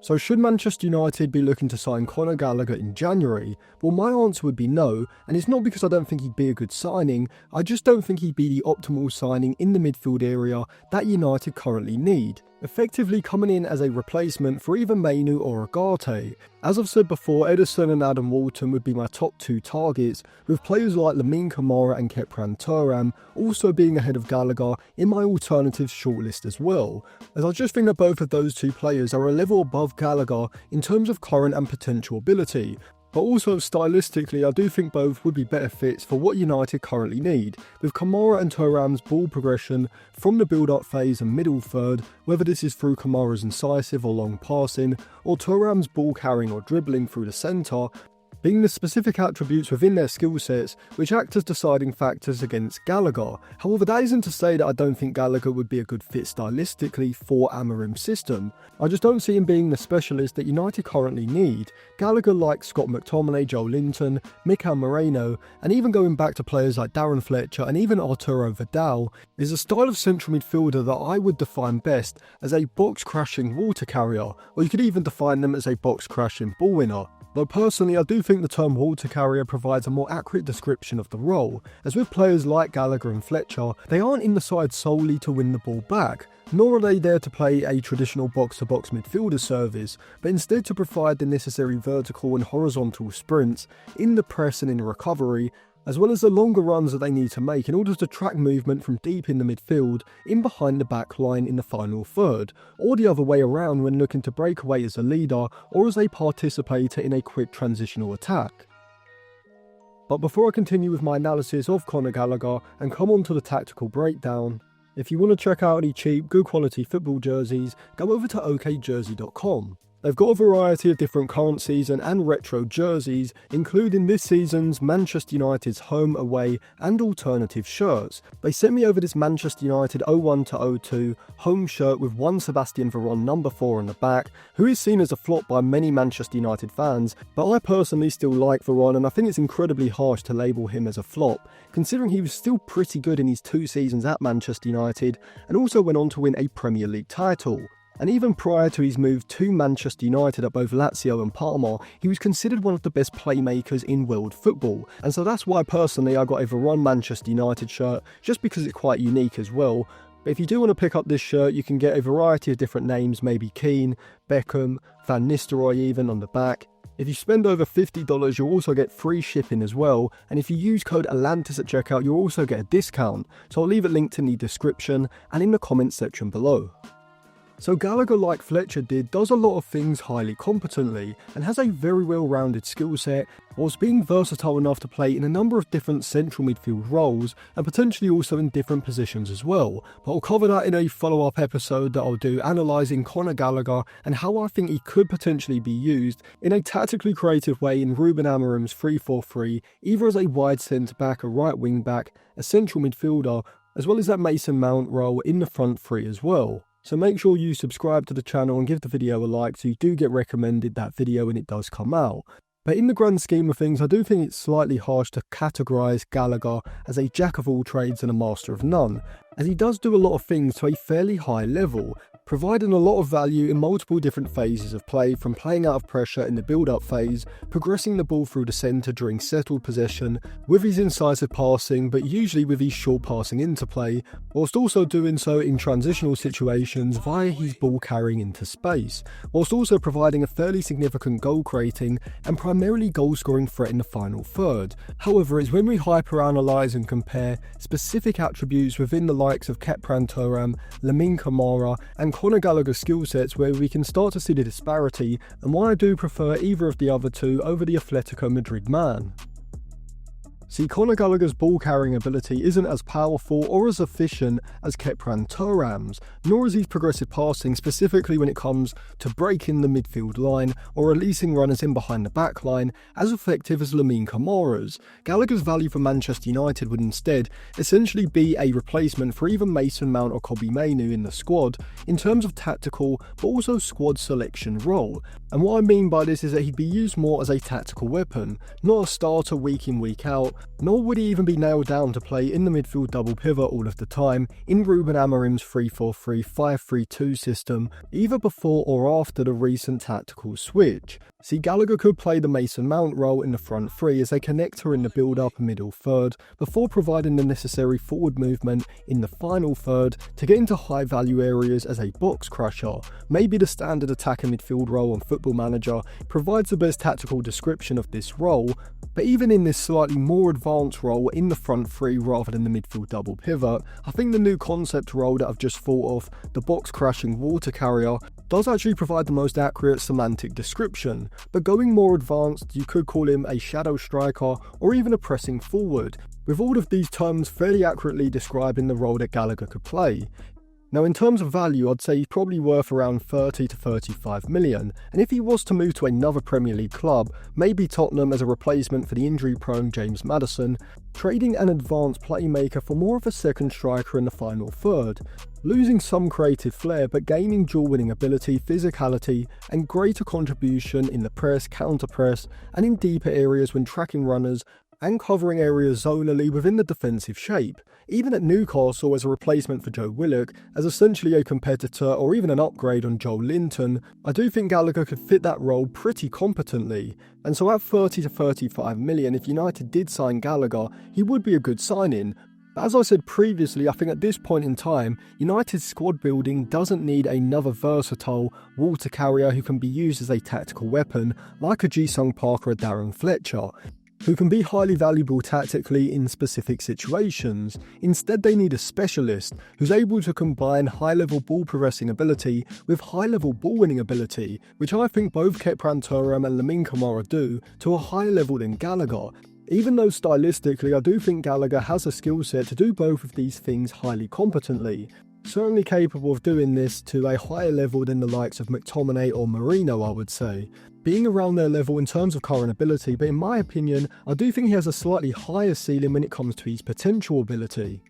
So should Manchester United be looking to sign Conor Gallagher in January? Well, my answer would be no, and it's not because I don't think he'd be a good signing, I just don't think he'd be the optimal signing in the midfield area that United currently need, effectively coming in as a replacement for either Mainu or Ugarte. As I've said before, Ederson and Adam Walton would be my top two targets, with players like Lamine Camara and Kepran Thuram also being ahead of Gallagher in my alternatives shortlist as well, as I just think that both of those two players are a level above Gallagher in terms of current and potential ability. But also stylistically, I do think both would be better fits for what United currently need, with Kamara and Thuram's ball progression from the build-up phase and middle third, whether this is through Kamara's incisive or long passing, or Thuram's ball carrying or dribbling through the centre, being the specific attributes within their skill sets which act as deciding factors against Gallagher. However, that isn't to say that I don't think Gallagher would be a good fit stylistically for Amorim's system. I just don't see him being the specialist that United currently need. Gallagher, like Scott McTominay, Joe Linton, Mikel Moreno, and even going back to players like Darren Fletcher and even Arturo Vidal, is a style of central midfielder that I would define best as a box-crashing water carrier, or you could even define them as a box-crashing ball winner. Though personally, I do think the term water carrier provides a more accurate description of the role, as with players like Gallagher and Fletcher, they aren't in the side solely to win the ball back, nor are they there to play a traditional box-to-box midfielder service, but instead to provide the necessary vertical and horizontal sprints in the press and in recovery, as well as the longer runs that they need to make in order to track movement from deep in the midfield in behind the back line in the final third, or the other way around when looking to break away as a leader or as a participator in a quick transitional attack. But before I continue with my analysis of Conor Gallagher and come on to the tactical breakdown, if you want to check out any cheap, good quality football jerseys, go over to okjersey.com. They've got a variety of different current season and retro jerseys, including this season's Manchester United's home, away and alternative shirts. They sent me over this Manchester United 01-02 home shirt with one Sebastian Veron number 4 on the back, who is seen as a flop by many Manchester United fans, but I personally still like Veron and I think it's incredibly harsh to label him as a flop, considering he was still pretty good in his 2 seasons at Manchester United and also went on to win a Premier League title. And even prior to his move to Manchester United at both Lazio and Parma, he was considered one of the best playmakers in world football. And so that's why personally I got a Veron Manchester United shirt, just because it's quite unique as well. But if you do want to pick up this shirt, you can get a variety of different names, maybe Keane, Beckham, Van Nistelrooy even on the back. If you spend over $50, you'll also get free shipping as well, and if you use code Atlantis at checkout, you'll also get a discount. So I'll leave it linked in the description and in the comments section below. So Gallagher, like Fletcher did, does a lot of things highly competently and has a very well-rounded skill set, whilst being versatile enough to play in a number of different central midfield roles and potentially also in different positions as well. But I'll cover that in a follow-up episode that I'll do analysing Conor Gallagher and how I think he could potentially be used in a tactically creative way in Ruben Amorim's 3-4-3, either as a wide centre-back, a right wing-back, a central midfielder, as well as that Mason Mount role in the front three as well. So make sure you subscribe to the channel and give the video a like so you do get recommended that video when it does come out. But in the grand scheme of things, I do think it's slightly harsh to categorise Gallagher as a jack of all trades and a master of none, as he does do a lot of things to a fairly high level, providing a lot of value in multiple different phases of play, from playing out of pressure in the build-up phase, progressing the ball through the centre during settled possession, with his incisive passing but usually with his short passing interplay, whilst also doing so in transitional situations via his ball carrying into space, whilst also providing a fairly significant goal creating and primarily goal scoring threat in the final third. However, it's when we hyper-analyse and compare specific attributes within the likes of Kepran Thuram, Lamine Camara and Conor Gallagher's skill sets where we can start to see the disparity and why I do prefer either of the other two over the Atletico Madrid man. See, Conor Gallagher's ball carrying ability isn't as powerful or as efficient as Kepran Thuram's, nor is his progressive passing, specifically when it comes to breaking the midfield line or releasing runners in behind the back line, as effective as Lamine Camara's. Gallagher's value for Manchester United would instead essentially be a replacement for either Mason Mount or Kobbie Mainoo in the squad in terms of tactical but also squad selection role. And what I mean by this is that he'd be used more as a tactical weapon, not a starter week in week out, nor would he even be nailed down to play in the midfield double pivot all of the time in Ruben Amorim's 3-4-3-5-3-2 system, either before or after the recent tactical switch. See, Gallagher could play the Mason Mount role in the front three as a connector in the build-up and middle third, before providing the necessary forward movement in the final third to get into high-value areas as a box crusher. Maybe the standard attacker midfield role on Football Manager provides the best tactical description of this role, but even in this slightly more advanced role in the front three rather than the midfield double pivot, I think the new concept role that I've just thought of, the box crashing water carrier, does actually provide the most accurate semantic description. But going more advanced, you could call him a shadow striker or even a pressing forward, with all of these terms fairly accurately describing the role that Gallagher could play. Now, in terms of value, I'd say he's probably worth around 30 to 35 million, and if he was to move to another Premier League club, maybe Tottenham as a replacement for the injury-prone James Maddison, trading an advanced playmaker for more of a second striker in the final third, losing some creative flair but gaining dual-winning ability, physicality, and greater contribution in the press, counter-press, and in deeper areas when tracking runners and covering areas zonally within the defensive shape. Even at Newcastle as a replacement for Joe Willock, as essentially a competitor or even an upgrade on Joel Linton, I do think Gallagher could fit that role pretty competently. And so at 30 to 35 million, if United did sign Gallagher, he would be a good signing. But as I said previously, I think at this point in time, United's squad building doesn't need another versatile water carrier who can be used as a tactical weapon like a Ji-Sung Park or a Darren Fletcher, who can be highly valuable tactically in specific situations. Instead, they need a specialist who's able to combine high-level ball progressing ability with high-level ball-winning ability, which I think both Kepran Thuram and Lamine Camara do to a higher level than Gallagher. Even though stylistically I do think Gallagher has a skill set to do both of these things highly competently, certainly capable of doing this to a higher level than the likes of McTominay or Marino, I would say. Being around their level in terms of current ability, but in my opinion, I do think he has a slightly higher ceiling when it comes to his potential ability.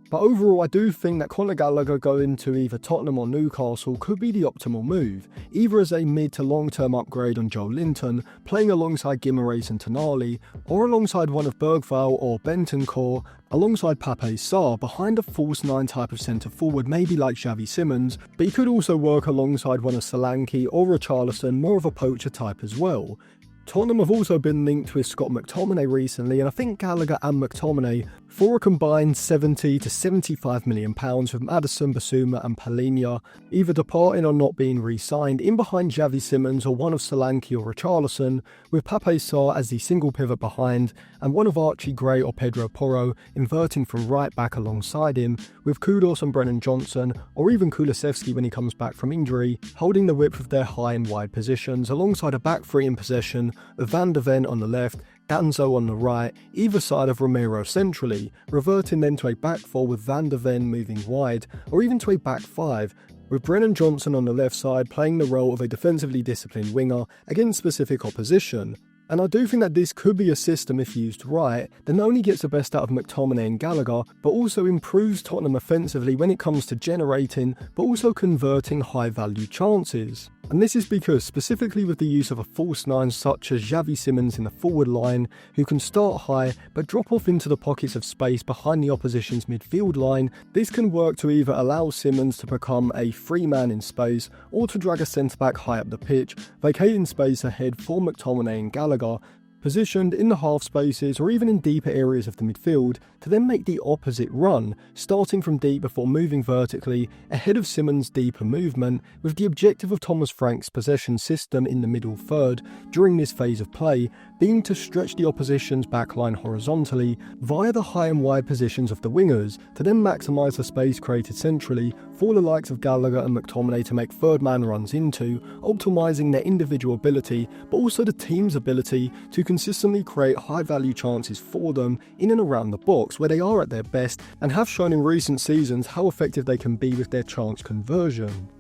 But overall, I do think that Conor Gallagher going to either Tottenham or Newcastle could be the optimal move, either as a mid to long-term upgrade on Joel Linton, playing alongside Guimaraes and Tonali, or alongside one of Bergvall or Bentancur, alongside Pape Sarr behind a false 9 type of centre forward, maybe like Xavi Simons, but he could also work alongside one of Solanke or Richarlison, more of a poacher type as well. Tottenham have also been linked with Scott McTominay recently, and I think Gallagher and McTominay, for a combined 70 to 75 million pounds, with Maddison, Basuma and Palhinha either departing or not being re-signed, in behind Xavi Simons or one of Solanke or Richarlison, with Pape Sarr as the single pivot behind, and one of Archie Gray or Pedro Porro inverting from right back alongside him, with Kudus and Brennan Johnson, or even Kulusevski when he comes back from injury, holding the width of their high and wide positions, alongside a back three in possession of Van de Ven on the left, Danzo on the right, either side of Romero centrally, reverting then to a back four with Van de Ven moving wide, or even to a back five, with Brennan Johnson on the left side playing the role of a defensively disciplined winger against specific opposition. And I do think that this could be a system, if used right, that not only gets the best out of McTominay and Gallagher, but also improves Tottenham offensively when it comes to generating, but also converting high-value chances. And this is because, specifically with the use of a false nine such as Xavi Simons in the forward line, who can start high but drop off into the pockets of space behind the opposition's midfield line, this can work to either allow Simons to become a free man in space or to drag a centre-back high up the pitch, vacating space ahead for McTominay and Gallagher, positioned in the half spaces or even in deeper areas of the midfield, to then make the opposite run, starting from deep before moving vertically ahead of Simons' deeper movement, with the objective of Thomas Frank's possession system in the middle third during this phase of play being to stretch the opposition's backline horizontally via the high and wide positions of the wingers, to then maximise the space created centrally for the likes of Gallagher and McTominay to make third man runs into, optimising their individual ability but also the team's ability to consistently create high value chances for them in and around the box where they are at their best and have shown in recent seasons how effective they can be with their chance conversion.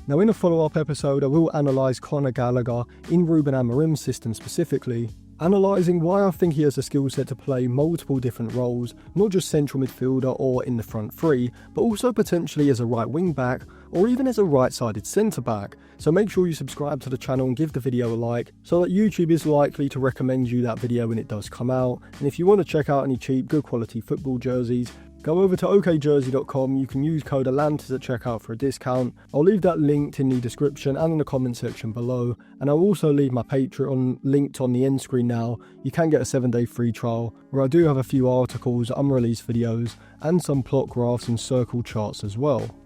Now, in a follow-up episode, I will analyse Conor Gallagher in Ruben Amorim's system specifically, analysing why I think he has a skill set to play multiple different roles, not just central midfielder or in the front three, but also potentially as a right wing back or even as a right-sided centre back. So make sure you subscribe to the channel and give the video a like so that YouTube is likely to recommend you that video when it does come out. And if you want to check out any cheap, good quality football jerseys, go over to okjersey.com. You can use code Atlantis at checkout for a discount. I'll leave that linked in the description and in the comment section below. And I'll also leave my Patreon linked on the end screen now. You can get a 7-day free trial where I do have a few articles, unreleased videos, and some plot graphs and circle charts as well.